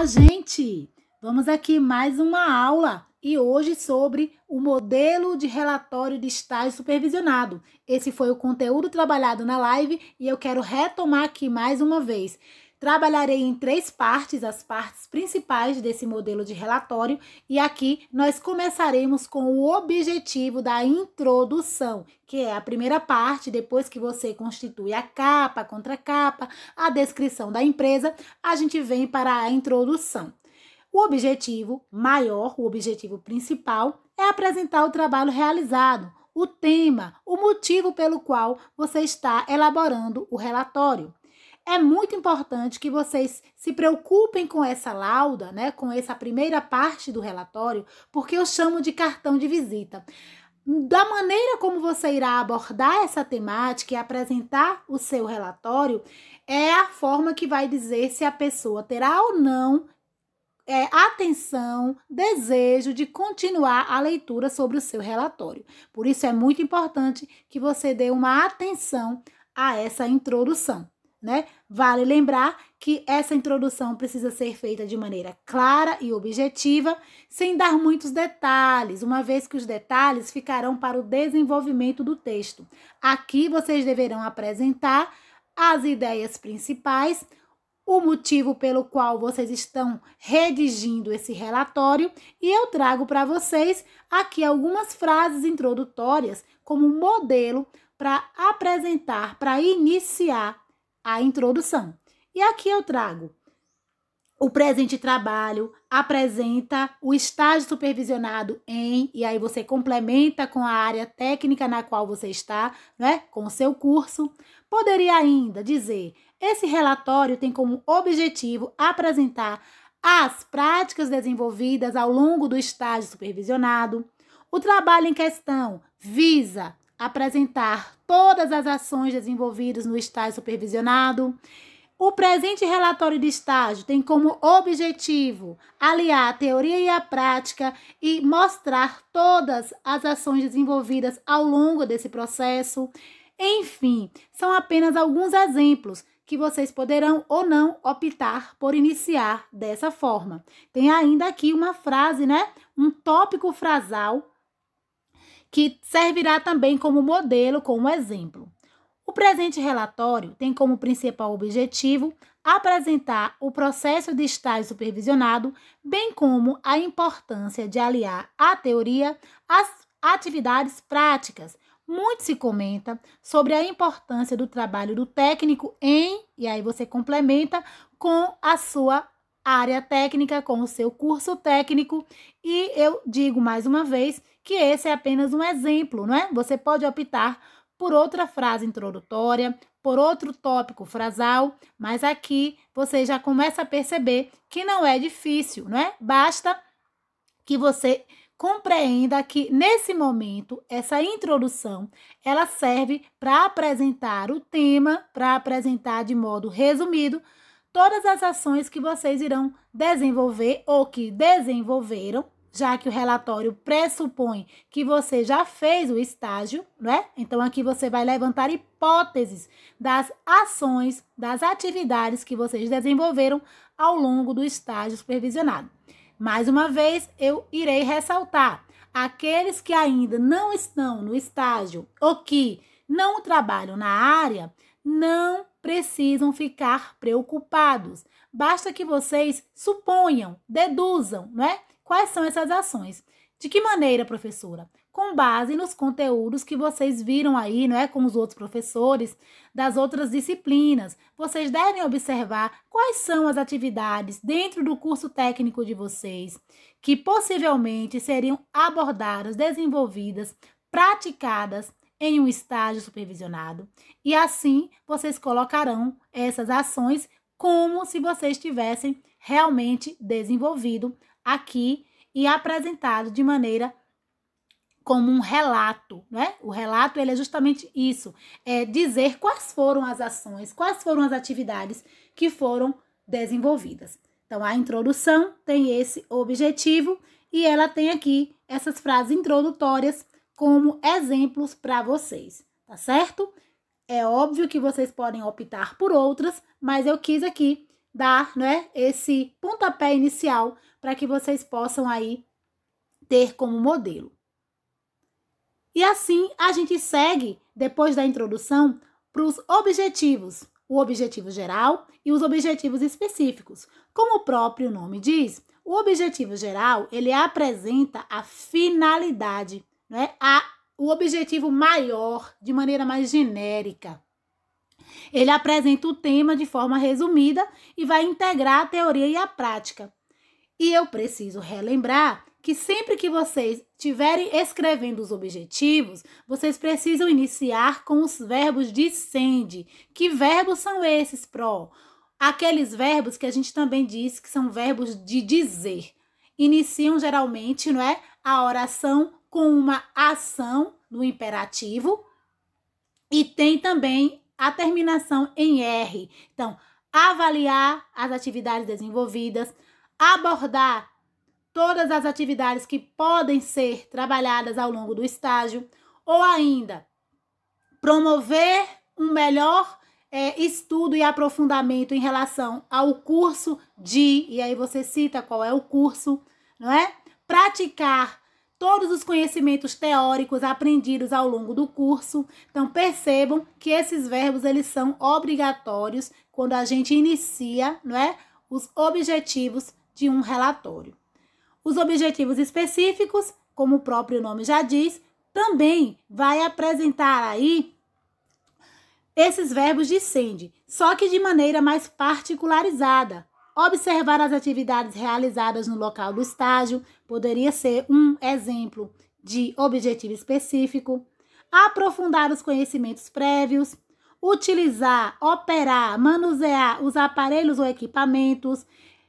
gente! Vamos aqui mais uma aula e hoje sobre o modelo de relatório de estágio supervisionado. Esse foi o conteúdo trabalhado na live e eu quero retomar aqui mais uma vez. Trabalharei em 3 partes, as partes principais desse modelo de relatório, e aqui nós começaremos com o objetivo da introdução, que é a primeira parte. Depois que você constitui a capa, a contracapa, a descrição da empresa, a gente vem para a introdução. O objetivo maior, o objetivo principal, é apresentar o trabalho realizado, o tema, o motivo pelo qual você está elaborando o relatório. É muito importante que vocês se preocupem com essa lauda, né, com essa primeira parte do relatório, porque eu chamo de cartão de visita. Da maneira como você irá abordar essa temática e apresentar o seu relatório, é a forma que vai dizer se a pessoa terá ou não atenção, desejo de continuar a leitura sobre o seu relatório. Por isso é muito importante que você dê uma atenção a essa introdução, né? Vale lembrar que essa introdução precisa ser feita de maneira clara e objetiva, sem dar muitos detalhes, uma vez que os detalhes ficarão para o desenvolvimento do texto. Aqui vocês deverão apresentar as ideias principais, o motivo pelo qual vocês estão redigindo esse relatório, e eu trago para vocês aqui algumas frases introdutórias como modelo para apresentar, para iniciar a introdução. E aqui eu trago o presente trabalho, apresenta o estágio supervisionado em, e aí você complementa com a área técnica na qual você está, né, com o seu curso. Poderia ainda dizer: esse relatório tem como objetivo apresentar as práticas desenvolvidas ao longo do estágio supervisionado. O trabalho em questão visa apresentar todas as ações desenvolvidas no estágio supervisionado. O presente relatório de estágio tem como objetivo aliar a teoria e a prática e mostrar todas as ações desenvolvidas ao longo desse processo. Enfim, são apenas alguns exemplos que vocês poderão ou não optar por iniciar dessa forma. Tem ainda aqui uma frase, né? Um tópico frasal que servirá também como modelo, como exemplo. O presente relatório tem como principal objetivo apresentar o processo de estágio supervisionado, bem como a importância de aliar a teoria às atividades práticas. Muito se comenta sobre a importância do trabalho do técnico em, e aí você complementa com a sua área técnica, com o seu curso técnico, e eu digo mais uma vez que esse é apenas um exemplo, não é? Você pode optar por outra frase introdutória, por outro tópico frasal, mas aqui você já começa a perceber que não é difícil, não é? Basta que você compreenda que, nesse momento, essa introdução, ela serve para apresentar o tema, para apresentar de modo resumido todas as ações que vocês irão desenvolver ou que desenvolveram, já que o relatório pressupõe que você já fez o estágio, né? Então, aqui você vai levantar hipóteses das ações, das atividades que vocês desenvolveram ao longo do estágio supervisionado. Mais uma vez, eu irei ressaltar: aqueles que ainda não estão no estágio ou que não trabalham na área, não precisam ficar preocupados. Basta que vocês suponham, deduzam, não é? Quais são essas ações? De que maneira, professora? Com base nos conteúdos que vocês viram aí, não é, com os outros professores das outras disciplinas. Vocês devem observar quais são as atividades dentro do curso técnico de vocês que possivelmente seriam abordadas, desenvolvidas, praticadas em um estágio supervisionado. E assim, vocês colocarão essas ações como se vocês tivessem realmente desenvolvido aqui e apresentado de maneira como um relato, né? O relato, ele é justamente isso, é dizer quais foram as ações, quais foram as atividades que foram desenvolvidas. Então, a introdução tem esse objetivo e ela tem aqui essas frases introdutórias como exemplos para vocês, tá certo? É óbvio que vocês podem optar por outras, mas eu quis aqui dar, né, esse pontapé inicial para que vocês possam aí ter como modelo. E assim a gente segue, depois da introdução, para os objetivos, o objetivo geral e os objetivos específicos. Como o próprio nome diz, o objetivo geral, ele apresenta a finalidade, né? O objetivo maior, de maneira mais genérica. Ele apresenta o tema de forma resumida e vai integrar a teoria e a prática. E eu preciso relembrar que sempre que vocês estiverem escrevendo os objetivos, vocês precisam iniciar com os verbos de sende. Que verbos são esses, Pro? Aqueles verbos que a gente também diz que são verbos de dizer. Iniciam geralmente, não é, a oração com uma ação no imperativo e tem também a terminação em R. Então, avaliar as atividades desenvolvidas, abordar todas as atividades que podem ser trabalhadas ao longo do estágio, ou ainda promover um melhor estudo e aprofundamento em relação ao curso e aí você cita qual é o curso, não é? Praticar todos os conhecimentos teóricos aprendidos ao longo do curso. Então, percebam que esses verbos, eles são obrigatórios quando a gente inicia, não é, os objetivos de um relatório. Os objetivos específicos, como o próprio nome já diz, também vai apresentar aí esses verbos de sende, só que de maneira mais particularizada. Observar as atividades realizadas no local do estágio poderia ser um exemplo de objetivo específico. Aprofundar os conhecimentos prévios, utilizar, operar, manusear os aparelhos ou equipamentos,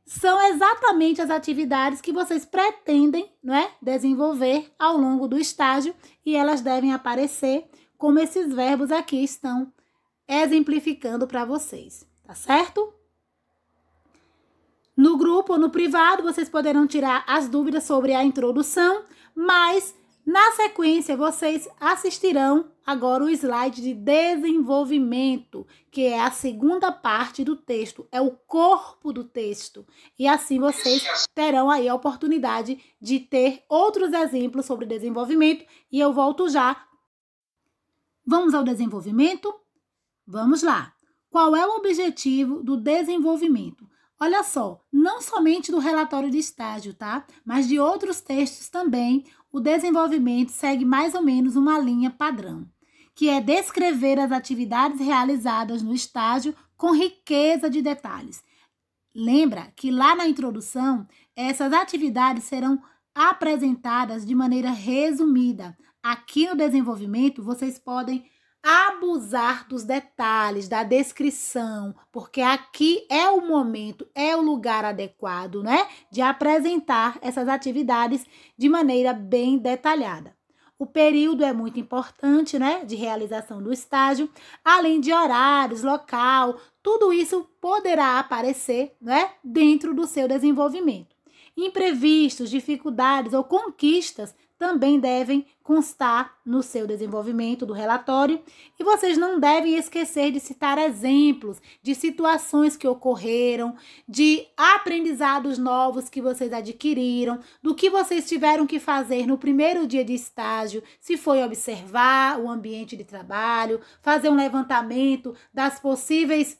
são exatamente as atividades que vocês pretendem, não é, desenvolver ao longo do estágio e elas devem aparecer como esses verbos aqui estão exemplificando para vocês, tá certo? No grupo ou no privado, vocês poderão tirar as dúvidas sobre a introdução, mas na sequência vocês assistirão agora o slide de desenvolvimento, que é a segunda parte do texto, é o corpo do texto. E assim vocês terão aí a oportunidade de ter outros exemplos sobre desenvolvimento e eu volto já. Vamos ao desenvolvimento? Vamos lá. Qual é o objetivo do desenvolvimento? Olha só, não somente do relatório de estágio, tá? Mas de outros textos também, o desenvolvimento segue mais ou menos uma linha padrão, que é descrever as atividades realizadas no estágio com riqueza de detalhes. Lembra que lá na introdução, essas atividades serão apresentadas de maneira resumida. Aqui no desenvolvimento, vocês podem abusar dos detalhes, da descrição, porque aqui é o momento, é o lugar adequado, né, de apresentar essas atividades de maneira bem detalhada. O período é muito importante, né, de realização do estágio, além de horários, local, tudo isso poderá aparecer, né, dentro do seu desenvolvimento. Imprevistos, dificuldades ou conquistas também devem constar no seu desenvolvimento do relatório e vocês não devem esquecer de citar exemplos de situações que ocorreram, de aprendizados novos que vocês adquiriram, do que vocês tiveram que fazer no primeiro dia de estágio, se foi observar o ambiente de trabalho, fazer um levantamento das possíveis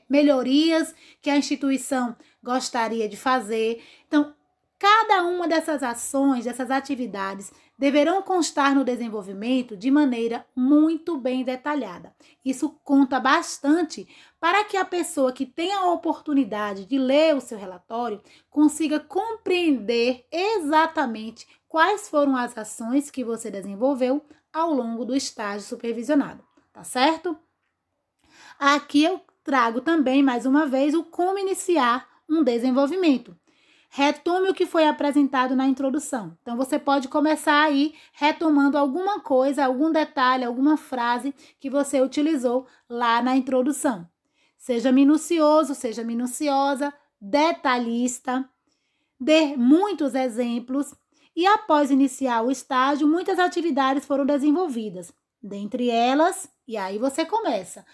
melhorias que a instituição gostaria de fazer. Então, cada uma dessas ações, dessas atividades, deverão constar no desenvolvimento de maneira muito bem detalhada. Isso conta bastante para que a pessoa que tenha a oportunidade de ler o seu relatório consiga compreender exatamente quais foram as ações que você desenvolveu ao longo do estágio supervisionado, tá certo? Aqui eu trago também, mais uma vez, o como iniciar um desenvolvimento. Retome o que foi apresentado na introdução. Então, você pode começar aí retomando alguma coisa, algum detalhe, alguma frase que você utilizou lá na introdução. Seja minucioso, seja minuciosa, detalhista, dê muitos exemplos e após iniciar o estágio, muitas atividades foram desenvolvidas. Dentre elas, e aí você começa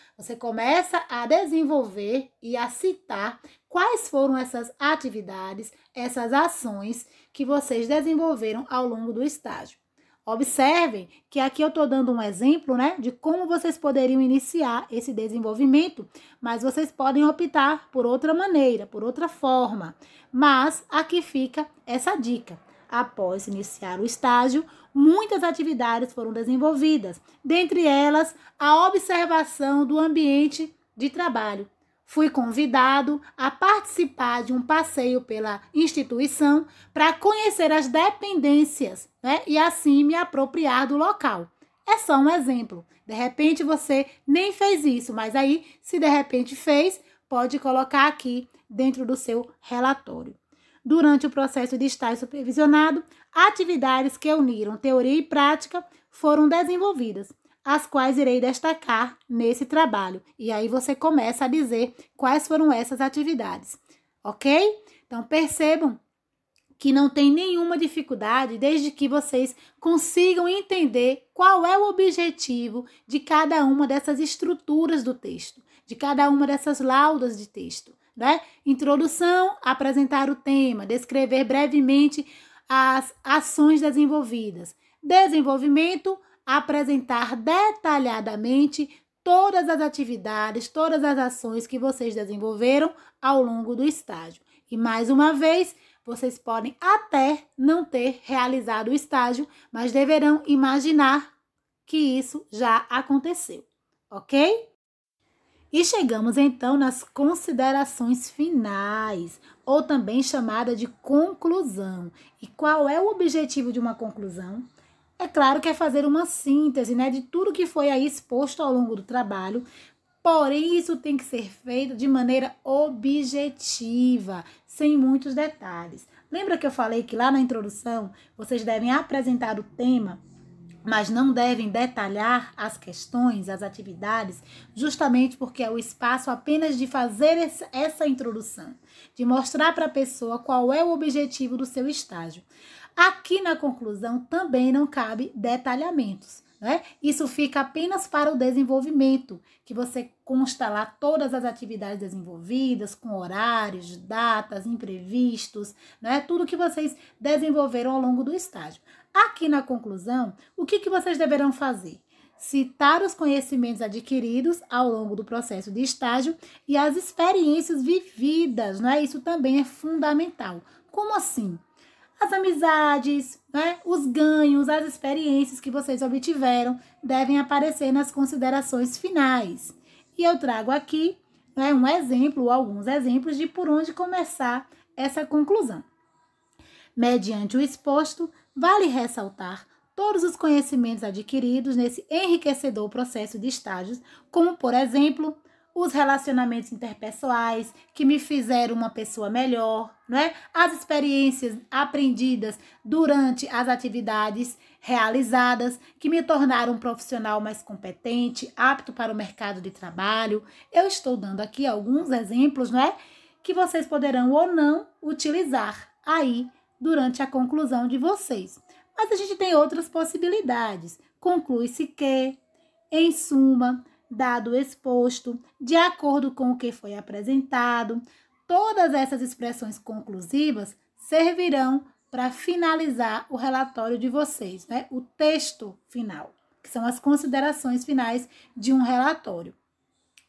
a desenvolver e a citar quais foram essas atividades, essas ações que vocês desenvolveram ao longo do estágio. Observem que aqui eu estou dando um exemplo, né, de como vocês poderiam iniciar esse desenvolvimento, mas vocês podem optar por outra maneira, por outra forma. Mas aqui fica essa dica. Após iniciar o estágio, muitas atividades foram desenvolvidas, dentre elas a observação do ambiente de trabalho. Fui convidado a participar de um passeio pela instituição para conhecer as dependências, né, e assim me apropriar do local. É só um exemplo. De repente você nem fez isso, mas aí, se de repente fez, pode colocar aqui dentro do seu relatório. Durante o processo de estágio supervisionado, atividades que uniram teoria e prática foram desenvolvidas, as quais irei destacar nesse trabalho. E aí você começa a dizer quais foram essas atividades, ok? Então, percebam que não tem nenhuma dificuldade desde que vocês consigam entender qual é o objetivo de cada uma dessas estruturas do texto, de cada uma dessas laudas de texto, né? Introdução, apresentar o tema, descrever brevemente as ações desenvolvidas. Desenvolvimento, apresentar detalhadamente todas as atividades, todas as ações que vocês desenvolveram ao longo do estágio. E mais uma vez, vocês podem até não ter realizado o estágio, mas deverão imaginar que isso já aconteceu, ok? E chegamos então nas considerações finais, ou também chamada de conclusão. E qual é o objetivo de uma conclusão? É claro que é fazer uma síntese, né, de tudo que foi aí exposto ao longo do trabalho, porém isso tem que ser feito de maneira objetiva, sem muitos detalhes. Lembra que eu falei que lá na introdução vocês devem apresentar o tema, mas não devem detalhar as questões, as atividades, justamente porque é o espaço apenas de fazer essa introdução, de mostrar para a pessoa qual é o objetivo do seu estágio. Aqui na conclusão também não cabe detalhamentos, né? Isso fica apenas para o desenvolvimento, que você consta lá todas as atividades desenvolvidas, com horários, datas, imprevistos, né? Tudo que vocês desenvolveram ao longo do estágio. Aqui na conclusão, o que vocês deverão fazer? Citar os conhecimentos adquiridos ao longo do processo de estágio e as experiências vividas, né? Isso também é fundamental. Como assim? As amizades, né? Os ganhos, as experiências que vocês obtiveram devem aparecer nas considerações finais. E eu trago aqui, né, um exemplo, ou alguns exemplos de por onde começar essa conclusão. Mediante o exposto, vale ressaltar todos os conhecimentos adquiridos nesse enriquecedor processo de estágios, como, por exemplo, os relacionamentos interpessoais que me fizeram uma pessoa melhor, né? As experiências aprendidas durante as atividades realizadas que me tornaram um profissional mais competente, apto para o mercado de trabalho. Eu estou dando aqui alguns exemplos, né? Que vocês poderão ou não utilizar aí durante a conclusão de vocês. Mas a gente tem outras possibilidades. Conclui-se que, em suma, dado o exposto, de acordo com o que foi apresentado, todas essas expressões conclusivas servirão para finalizar o relatório de vocês, né? O texto final, que são as considerações finais de um relatório.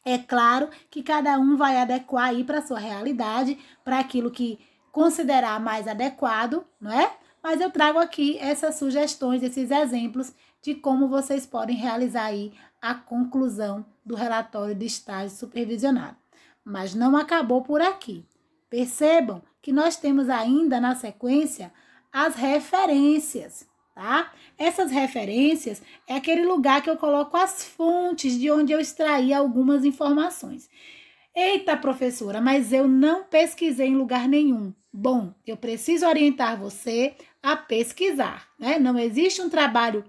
É claro que cada um vai adequar aí para a sua realidade, para aquilo que considerar mais adequado, não é? Mas eu trago aqui essas sugestões, esses exemplos de como vocês podem realizar aí a conclusão do relatório de estágio supervisionado. Mas não acabou por aqui. Percebam que nós temos ainda na sequência as referências, tá? Essas referências é aquele lugar que eu coloco as fontes de onde eu extraí algumas informações. Eita, professora, mas eu não pesquisei em lugar nenhum. Bom, eu preciso orientar você a pesquisar, né? Não existe um trabalho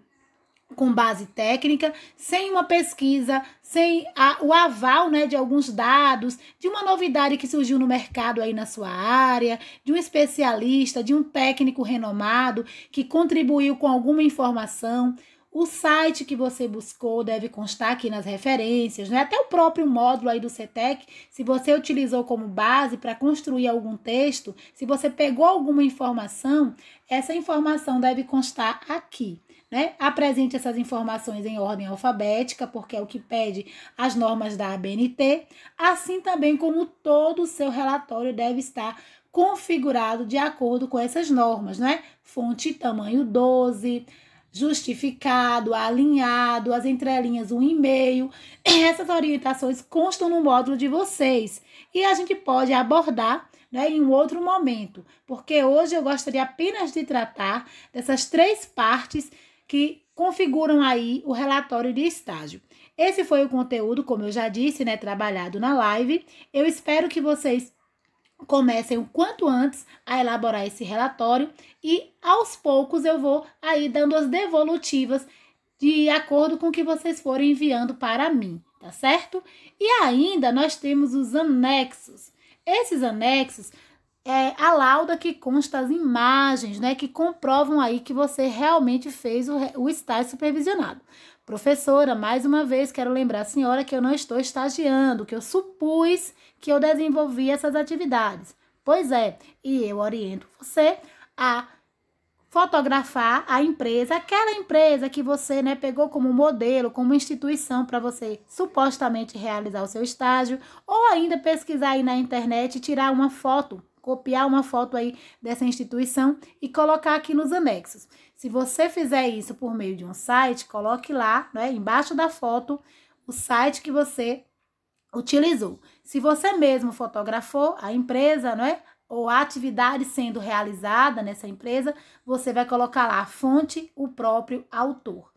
com base técnica, sem uma pesquisa, sem o aval, né, de alguns dados, de uma novidade que surgiu no mercado aí na sua área, de um especialista, de um técnico renomado que contribuiu com alguma informação. O site que você buscou deve constar aqui nas referências, né? Até o próprio módulo aí do CETEC, se você utilizou como base para construir algum texto, se você pegou alguma informação, essa informação deve constar aqui, né? Apresente essas informações em ordem alfabética, porque é o que pede as normas da ABNT, assim também como todo o seu relatório deve estar configurado de acordo com essas normas, né? Fonte tamanho 12, justificado, alinhado, as entrelinhas 1,5. Essas orientações constam no módulo de vocês e a gente pode abordar, né, em um outro momento, porque hoje eu gostaria apenas de tratar dessas 3 partes que configuram aí o relatório de estágio. Esse foi o conteúdo, como eu já disse, né, trabalhado na live. Eu espero que vocês comecem o quanto antes a elaborar esse relatório e aos poucos eu vou aí dando as devolutivas de acordo com o que vocês forem enviando para mim, tá certo? E ainda nós temos os anexos. Esses anexos é a lauda que consta as imagens, né, que comprovam aí que você realmente fez o estágio supervisionado. Professora, mais uma vez quero lembrar a senhora que eu não estou estagiando, que eu supus que eu desenvolvi essas atividades. Pois é, e eu oriento você a fotografar a empresa, aquela empresa que você, né, pegou como modelo, como instituição para você supostamente realizar o seu estágio, ou ainda pesquisar aí na internet e tirar uma foto, copiar uma foto aí dessa instituição e colocar aqui nos anexos. Se você fizer isso por meio de um site, coloque lá, né, embaixo da foto, o site que você utilizou. Se você mesmo fotografou a empresa, né, ou a atividade sendo realizada nessa empresa, você vai colocar lá a fonte, o próprio autor.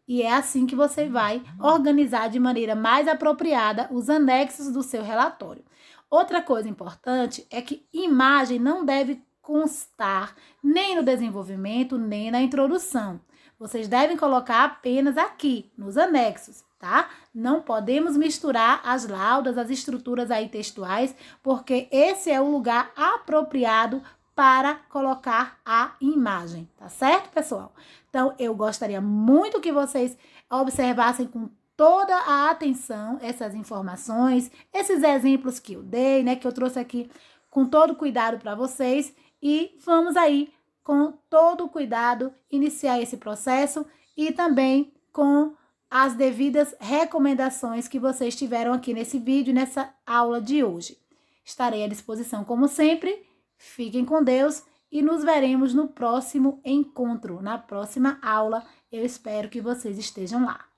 E é assim que você vai organizar de maneira mais apropriada os anexos do seu relatório. Outra coisa importante é que imagem não deve constar nem no desenvolvimento, nem na introdução. Vocês devem colocar apenas aqui, nos anexos, tá? Não podemos misturar as laudas, as estruturas aí textuais, porque esse é o lugar apropriado para colocar a imagem, tá certo, pessoal? Então, eu gostaria muito que vocês observassem com toda a atenção essas informações, esses exemplos que eu dei, né, que eu trouxe aqui com todo cuidado para vocês e vamos aí com todo o cuidado iniciar esse processo e também com as devidas recomendações que vocês tiveram aqui nesse vídeo, nessa aula de hoje. Estarei à disposição como sempre, fiquem com Deus e nos veremos no próximo encontro, na próxima aula. Eu espero que vocês estejam lá.